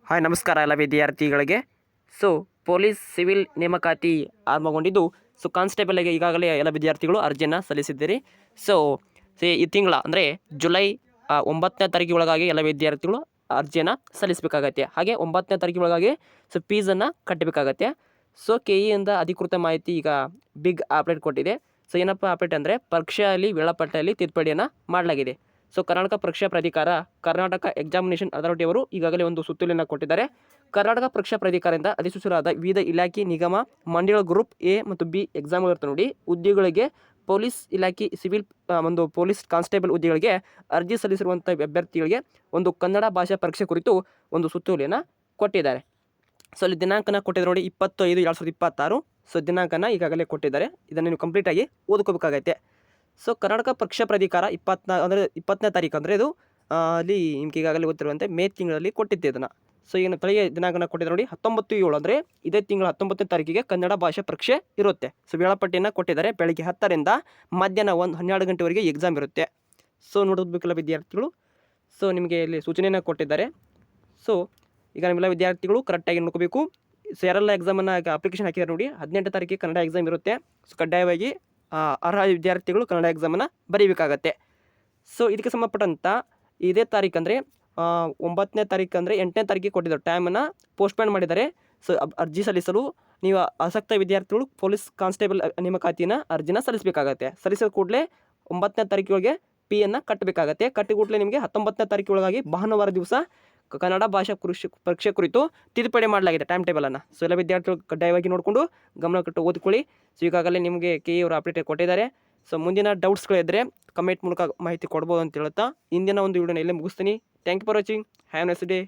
Hi ನಮಸ್ಕಾರ ಎಲ್ಲ ವಿದ್ಯಾರ್ಥಿಗಳಿಗೆ. ಸೊ ಪೊಲೀಸ್ ಸಿವಿಲ್ ನೇಮಕಾತಿ ಆರಂಭಗೊಂಡಿದ್ದು, ಸೊ ಕಾನ್ಸ್ಟೇಬಲ್ಗೆ ಈಗಾಗಲೇ ಎಲ್ಲ ವಿದ್ಯಾರ್ಥಿಗಳು ಅರ್ಜಿಯನ್ನು ಸಲ್ಲಿಸಿದ್ದೀರಿ. ಸೊ ಈ ತಿಂಗಳ ಅಂದರೆ ಜುಲೈ 9ನೇ ತಾರೀಕಿಗೆ ಒಳಗಾಗಿ ಎಲ್ಲ ವಿದ್ಯಾರ್ಥಿಗಳು ಅರ್ಜಿಯನ್ನು ಸಲ್ಲಿಸಬೇಕಾಗತ್ತೆ. ಹಾಗೆ 9ನೇ ತಾರೀಕಿಗೆ ಒಳಗಾಗಿ ಸೊ ಫೀಸನ್ನು ಕಟ್ಟಬೇಕಾಗತ್ತೆ. ಸೊ ಕೆಇಯಿಂದ ಅಧಿಕೃತ ಮಾಹಿತಿ ಈಗ ಬಿಗ್ ಅಪ್ಡೇಟ್ ಕೊಟ್ಟಿದೆ. ಸೊ ಏನಪ್ಪ ಅಪ್ಡೇಟ್ ಅಂದರೆ ಪರೀಕ್ಷೆಯಲ್ಲಿ ವೇಳಾಪಟ್ಟಿಯಲ್ಲಿ ತಿದ್ದುಪಡಿಯನ್ನು ಮಾಡಲಾಗಿದೆ. ಸೊ ಕರ್ನಾಟಕ ಪರೀಕ್ಷಾ ಪ್ರಾಧಿಕಾರ, ಕರ್ನಾಟಕ ಎಕ್ಸಾಮಿನೇಷನ್ ಅಥಾರಿಟಿ ಅವರು ಈಗಾಗಲೇ ಒಂದು ಸುತ್ತೋಲೆಯನ್ನು ಕೊಟ್ಟಿದ್ದಾರೆ. ಕರ್ನಾಟಕ ಪರೀಕ್ಷಾ ಪ್ರಾಧಿಕಾರದಿಂದ ಅಧಿಸೂಚಿಸಲಾದ ವಿವಿಧ ಇಲಾಖೆ, ನಿಗಮ, ಮಂಡಳಿಗಳ ಗ್ರೂಪ್ ಎ ಮತ್ತು ಬಿ ಎಕ್ಸಾಮ್ಗಳಿರ್ತಾರೆ ನೋಡಿ, ಹುದ್ದೆಗಳಿಗೆ ಪೊಲೀಸ್ ಇಲಾಖೆ ಸಿವಿಲ್ ಒಂದು ಪೊಲೀಸ್ ಕಾನ್ಸ್ಟೇಬಲ್ ಹುದ್ದೆಗಳಿಗೆ ಅರ್ಜಿ ಸಲ್ಲಿಸಿರುವಂಥ ಅಭ್ಯರ್ಥಿಗಳಿಗೆ ಒಂದು ಕನ್ನಡ ಭಾಷಾ ಪರೀಕ್ಷೆ ಕುರಿತು ಒಂದು ಸುತ್ತೋಲೆಯನ್ನು ಕೊಟ್ಟಿದ್ದಾರೆ. ಸೊ ಅಲ್ಲಿ ದಿನಾಂಕನ ಕೊಟ್ಟಿದ್ದಾರೆ ನೋಡಿ, 25/2026. ಸೊ ದಿನಾಂಕನ ಈಗಾಗಲೇ ಕೊಟ್ಟಿದ್ದಾರೆ. ಇದನ್ನು ನೀವು ಕಂಪ್ಲೀಟಾಗಿ ಓದ್ಕೋಬೇಕಾಗೈತೆ. ಸೊ ಕರ್ನಾಟಕ ಪರೀಕ್ಷಾ ಪ್ರಾಧಿಕಾರ 20ನೇ ತಾರೀಕು ಅಂದರೆ ಇದು ಅಲ್ಲಿ ನಿಮ್ಗೆ ಈಗಾಗಲೇ ಗೊತ್ತಿರುವಂತೆ ಮೇ ತಿಂಗಳಲ್ಲಿ ಕೊಟ್ಟಿದ್ದೆ ಇದನ್ನು. ಸೊ ಈಗ ತಳಿಗೆ ದಿನಾಂಕನ ಕೊಟ್ಟಿದ್ದಾರೆ ನೋಡಿ, 19/7 ಅಂದರೆ ಇದೇ ತಿಂಗಳ 19ನೇ ತಾರೀಕಿಗೆ ಕನ್ನಡ ಭಾಷಾ ಪರೀಕ್ಷೆ ಇರುತ್ತೆ. ಸೊ ವೇಳಾಪಟ್ಟಿಯನ್ನು ಕೊಟ್ಟಿದ್ದಾರೆ. ಬೆಳಗ್ಗೆ 10ರಿಂದ ಮಧ್ಯಾಹ್ನ 12 ಗಂಟೆವರೆಗೆ ಎಕ್ಸಾಮ್ ಇರುತ್ತೆ. ಸೊ ನೋಡಬೇಕಲ್ಲ ವಿದ್ಯಾರ್ಥಿಗಳು. ಸೊ ನಿಮಗೆ ಇಲ್ಲಿ ಸೂಚನೆಯನ್ನು ಕೊಟ್ಟಿದ್ದಾರೆ. ಸೊ ಈಗ ನಿಮ್ಮೆಲ್ಲ ವಿದ್ಯಾರ್ಥಿಗಳು ಕರೆಕ್ಟಾಗಿ ನೋಡ್ಕೋಬೇಕು. ಸೊ ಯಾರೆಲ್ಲ ಎಕ್ಸಾಮನ್ನು ಅಪ್ಲಿಕೇಶನ್ ಹಾಕಿದ್ದಾರೆ ನೋಡಿ, 18ನೇ ತಾರೀಕಿಗೆ ಕನ್ನಡ ಎಕ್ಸಾಮ್ ಇರುತ್ತೆ. ಸೊ ಕಡ್ಡಾಯವಾಗಿ ಅರ್ಹ ವಿದ್ಯಾರ್ಥಿಗಳು ಕನ್ನಡ ಎಕ್ಸಾಮನ್ನು ಬರೀಬೇಕಾಗತ್ತೆ. ಸೊ ಇದಕ್ಕೆ ಸಂಬಂಧಪಟ್ಟಂಥ ಇದೇ ತಾರೀಕು ಅಂದರೆ 9ನೇ ತಾರೀಕು ಅಂದರೆ 8ನೇ ತಾರೀಕಿಗೆ ಕೊಟ್ಟಿದ್ದಾರೆ. ಟೈಮನ್ನು ಪೋಸ್ಟ್ಪೋನ್ ಮಾಡಿದ್ದಾರೆ. ಸೊ ಅರ್ಜಿ ಸಲ್ಲಿಸಲು ನೀವು ಆಸಕ್ತ ವಿದ್ಯಾರ್ಥಿಗಳು ಪೊಲೀಸ್ ಕಾನ್ಸ್ಟೇಬಲ್ ನೇಮಕಾತಿನ ಅರ್ಜಿನ ಸಲ್ಲಿಸಬೇಕಾಗತ್ತೆ. ಸಲ್ಲಿಸಿದ ಕೂಡಲೇ 9ನೇ ತಾರೀಕಿಗೆ ಪಿಯನ್ನು ಕಟ್ಟಬೇಕಾಗತ್ತೆ. ಕಟ್ಟಿದ ಕೂಡಲೇ ನಿಮಗೆ 19ನೇ ತಾರೀಕಿನೊಳಗಾಗಿ ಭಾನುವಾರ ದಿವಸ ಕನ್ನಡ ಭಾಷಾ ಪರೀಕ್ಷೆ ಕುರಿತು ತಿದ್ದುಪಡಿ ಮಾಡಲಾಗಿದೆ ಟೈಮ್ ಟೇಬಲನ್ನು. ಸೊ ಎಲ್ಲ ವಿದ್ಯಾರ್ಥಿಗಳು ಕಡ್ಡಾಯವಾಗಿ ನೋಡಿಕೊಂಡು ಗಮನವಿಟ್ಟು ಓದ್ಕೊಳ್ಳಿ. ಸೊ ಈಗಾಗಲೇ ನಿಮಗೆ ಕೆ ಅವರು ಅಪ್ಡೇಟ್ ಕೊಟ್ಟಿದ್ದಾರೆ. ಸೊ ಮುಂದಿನ ಡೌಟ್ಸ್ಗಳಿದ್ದರೆ ಕಮೆಂಟ್ ಮೂಲಕ ಮಾಹಿತಿ ಕೊಡ್ಬೋದು ಅಂತ ಹೇಳ್ತಾ ಇಂದಿನ ಒಂದು ವಿಡಿಯೋನ ಇಲ್ಲೇ ಮುಗಿಸ್ತೀನಿ. Thank you for watching. Have a nice day.